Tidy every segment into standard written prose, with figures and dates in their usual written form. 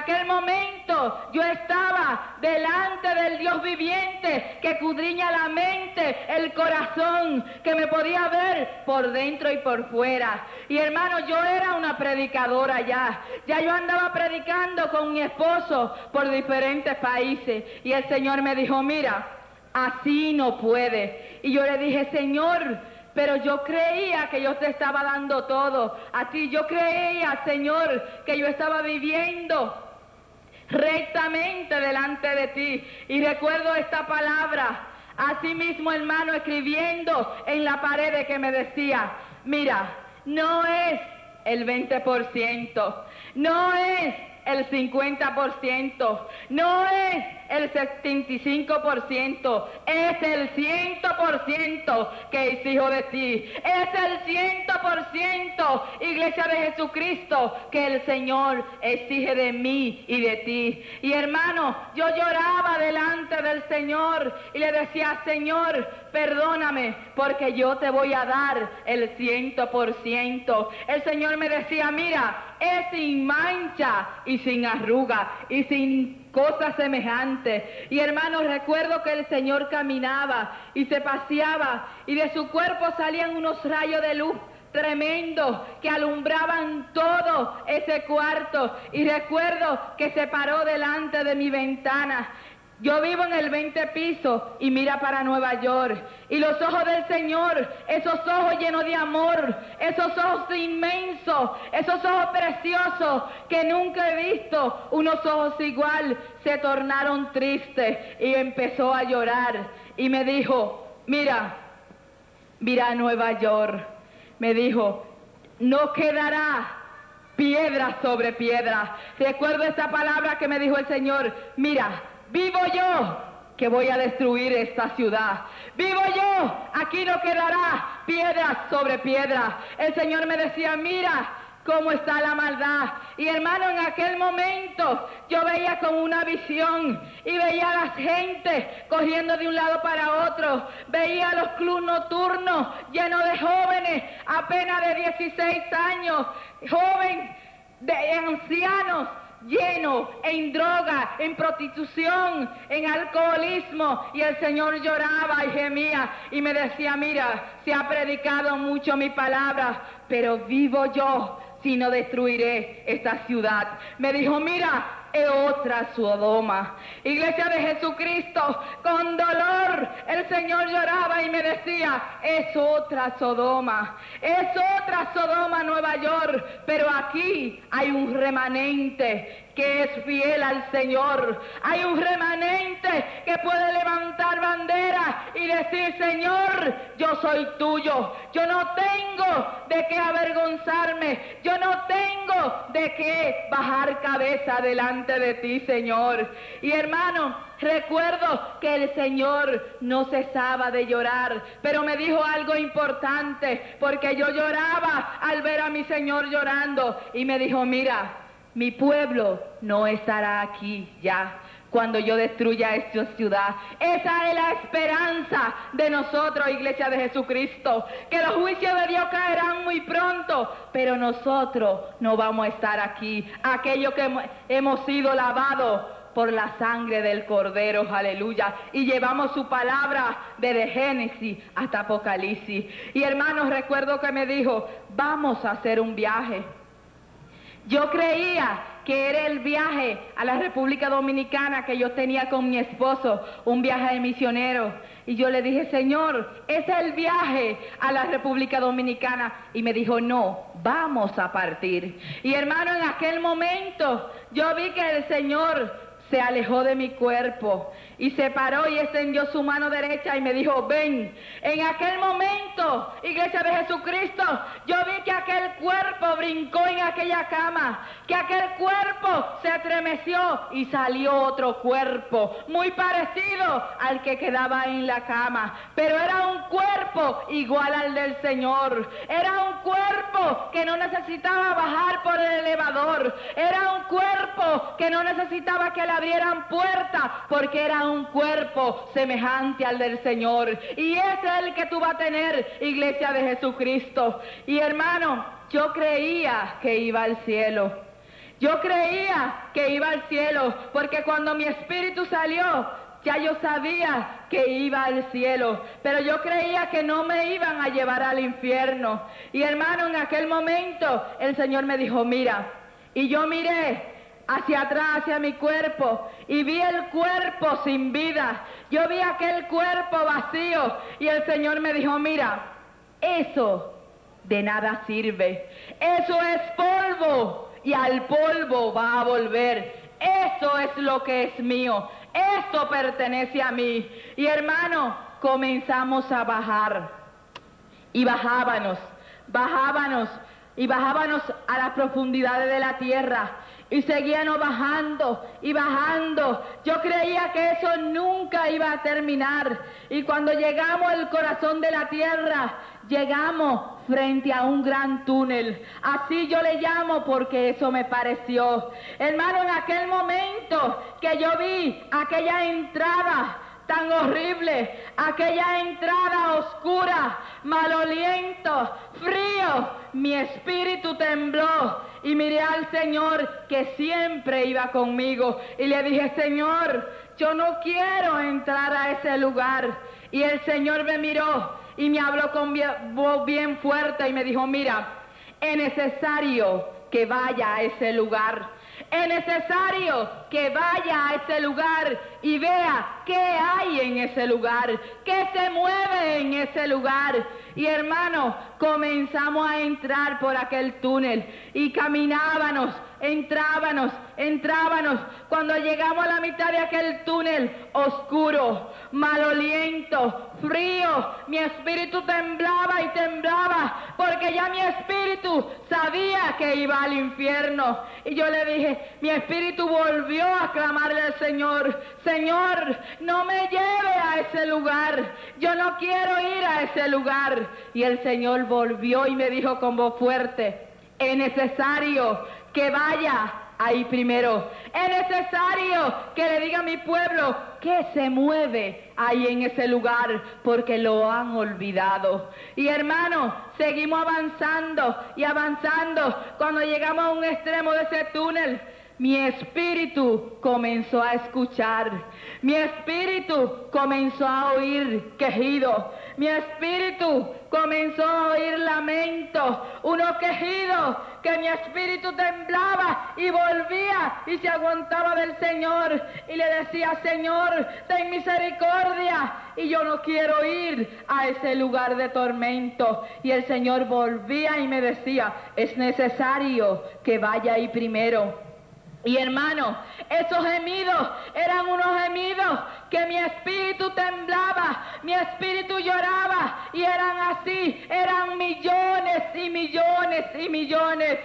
aquel momento yo estaba delante del Dios viviente que escudriña la mente, el corazón, que me podía ver por dentro y por fuera. Y hermano, yo era una predicadora ya yo andaba predicando con mi esposo por diferentes países. Y el Señor me dijo, mira, así no puede. Y yo le dije, Señor, pero yo creía que yo te estaba dando todo a ti. Yo creía, Señor, que yo estaba viviendo rectamente delante de ti. Y recuerdo esta palabra, así mismo, hermano, escribiendo en la pared, que me decía, mira, no es el 20%, no es el 50%, no es el 75%, es el 100% que es hijo de ti, es el 100%, iglesia de Jesucristo, que el Señor exige de mí y de ti. Y hermano, yo lloraba delante del Señor y le decía, Señor, perdóname, porque yo te voy a dar el 100%. El Señor me decía, mira, es sin mancha y sin arruga y sin cosas semejantes. Y hermanos, recuerdo que el Señor caminaba y se paseaba y de su cuerpo salían unos rayos de luz tremendos que alumbraban todo ese cuarto. Y recuerdo que se paró delante de mi ventana. Yo vivo en el 20 piso y mira para Nueva York. Y los ojos del Señor, esos ojos llenos de amor, esos ojos inmensos, esos ojos preciosos que nunca he visto, unos ojos igual, se tornaron tristes y empezó a llorar. Y me dijo, mira Nueva York. Me dijo, no quedará piedra sobre piedra. Recuerdo esta palabra que me dijo el Señor, mira, vivo yo que voy a destruir esta ciudad. Vivo yo, aquí no quedará piedra sobre piedra. El Señor me decía, mira cómo está la maldad. Y hermano, en aquel momento yo veía como una visión y veía a la gente corriendo de un lado para otro. Veía los clubes nocturnos llenos de jóvenes apenas de 16 años, jóvenes, de ancianos, lleno en droga, en prostitución, en alcoholismo. Y el Señor lloraba y gemía y me decía, mira, se ha predicado mucho mi palabra, pero vivo yo si no destruiré esta ciudad. Me dijo, mira, es otra Sodoma. Iglesia de Jesucristo, con dolor el Señor lloraba y me decía, es otra Sodoma, es otra Sodoma Nueva York, pero aquí hay un remanente que es fiel al Señor. Hay un remanente que puede levantar bandera y decir, Señor, yo soy tuyo. Yo no tengo de qué avergonzarme. Yo no tengo de qué bajar cabeza delante de ti, Señor. Y hermano, recuerdo que el Señor no cesaba de llorar, pero me dijo algo importante, porque yo lloraba al ver a mi Señor llorando, y me dijo, mira, mi pueblo no estará aquí ya cuando yo destruya esta ciudad. Esa es la esperanza de nosotros, iglesia de Jesucristo, que los juicios de Dios caerán muy pronto, pero nosotros no vamos a estar aquí. Aquellos que hemos sido lavados por la sangre del Cordero, aleluya, y llevamos su palabra desde Génesis hasta Apocalipsis. Y hermanos, recuerdo que me dijo, vamos a hacer un viaje. Yo creía que era el viaje a la República Dominicana que yo tenía con mi esposo, un viaje de misionero. Y yo le dije, Señor, ¿es el viaje a la República Dominicana? Y me dijo, no, vamos a partir. Y hermano, en aquel momento yo vi que el Señor se alejó de mi cuerpo y se paró y extendió su mano derecha y me dijo, ven. En aquel momento, iglesia de Jesucristo, yo vi que aquel cuerpo brincó en aquella cama, que aquel cuerpo se estremeció y salió otro cuerpo muy parecido al que quedaba en la cama, pero era un cuerpo igual al del Señor. Era un cuerpo que no necesitaba bajar por el elevador, era un cuerpo que no necesitaba que le abrieran puertas, porque era un cuerpo semejante al del Señor. Y ese es el que tú vas a tener, iglesia de Jesucristo. Y hermano, yo creía que iba al cielo. Yo creía que iba al cielo, porque cuando mi espíritu salió, ya yo sabía que iba al cielo, pero yo creía que no me iban a llevar al infierno. Y hermano, en aquel momento el Señor me dijo, mira, y yo miré hacia atrás, hacia mi cuerpo, y vi el cuerpo sin vida. Yo vi aquel cuerpo vacío, y el Señor me dijo, mira, eso de nada sirve. Eso es polvo, y al polvo va a volver. Eso es lo que es mío. Esto pertenece a mí. Y hermano, comenzamos a bajar. Y bajábamos a las profundidades de la tierra. Y seguíamos bajando y bajando. Yo creía que eso nunca iba a terminar. Y cuando llegamos al corazón de la tierra, llegamos frente a un gran túnel. Así yo le llamo porque eso me pareció. Hermano, en aquel momento que yo vi aquella entrada tan horrible, aquella entrada oscura, maloliento, frío, mi espíritu tembló y miré al Señor que siempre iba conmigo y le dije, Señor, yo no quiero entrar a ese lugar. Y el Señor me miró y me habló con voz bien fuerte y me dijo, mira, es necesario que vaya a ese lugar. Es necesario que vaya a ese lugar y vea qué hay en ese lugar, qué se mueve en ese lugar. Y hermano, comenzamos a entrar por aquel túnel y caminábamos, entrábamos. Cuando llegamos a la mitad de aquel túnel, oscuro, maloliento, frío, mi espíritu temblaba y temblaba, porque ya mi espíritu sabía que iba al infierno. Y yo le dije, mi espíritu volvió a clamarle al Señor, Señor, no me lleve a ese lugar, yo no quiero ir a ese lugar. Y el Señor volvió y me dijo con voz fuerte, es necesario que vaya ahí primero. Es necesario que le diga a mi pueblo que se mueve ahí en ese lugar, porque lo han olvidado. Y hermano, seguimos avanzando y avanzando. Cuando llegamos a un extremo de ese túnel, mi espíritu comenzó a escuchar. Mi espíritu comenzó a oír quejido. Mi espíritu comenzó a oír lamento. Unos quejidos que mi espíritu temblaba y volvía y se aguantaba del Señor. Y le decía, Señor, ten misericordia. Y yo no quiero ir a ese lugar de tormento. Y el Señor volvía y me decía, es necesario que vaya ahí primero. Y hermano, esos gemidos eran unos gemidos que mi espíritu temblaba, mi espíritu lloraba, y eran así, eran millones y millones y millones.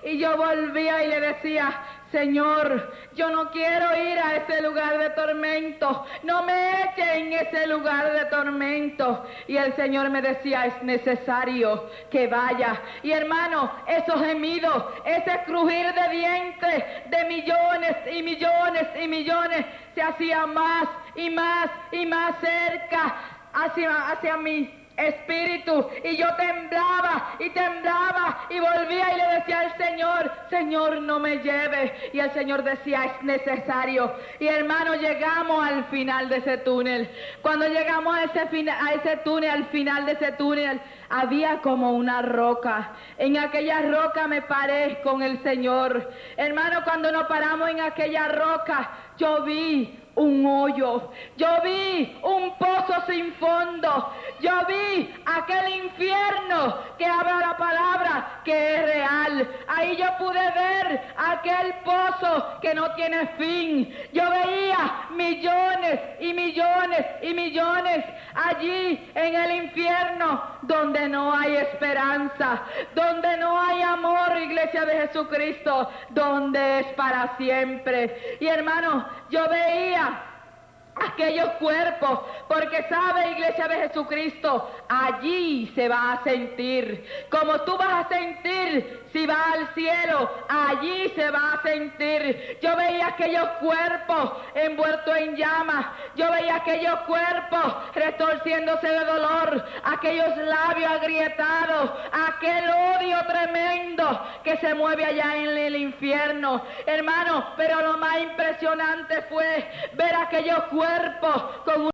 Y yo volvía y le decía, Señor, yo no quiero ir a ese lugar de tormento, no me eche en ese lugar de tormento. Y el Señor me decía, es necesario que vaya. Y hermano, esos gemidos, ese crujir de dientes de millones y millones y millones, se hacía más y más y más cerca hacia mi espíritu, y yo temblaba y volvía y le decía al Señor, Señor, no me lleve. Y el Señor decía, es necesario. Y hermano, llegamos al final de ese túnel. Cuando llegamos a ese túnel, al final de ese túnel, había como una roca. En aquella roca me paré con el Señor. Hermano, cuando nos paramos en aquella roca, yo vi un hoyo, yo vi un pozo sin fondo, yo vi aquel infierno que habla la palabra que es real. Ahí yo pude ver aquel pozo que no tiene fin. Yo veía millones y millones y millones allí en el infierno, donde no hay esperanza, donde no hay amor, iglesia de Jesucristo, donde es para siempre. Y hermano, yo veía aquellos cuerpos, porque sabe, iglesia de Jesucristo, allí se va a sentir. Como tú vas a sentir si vas al cielo, allí se va a sentir. Yo veía aquellos cuerpos envueltos en llamas. Yo veía aquellos cuerpos retorciéndose de dolor, aquellos labios agrietados, aquel odio tremendo que se mueve allá en el infierno. Hermano, pero lo más impresionante fue ver aquellos cuerpos con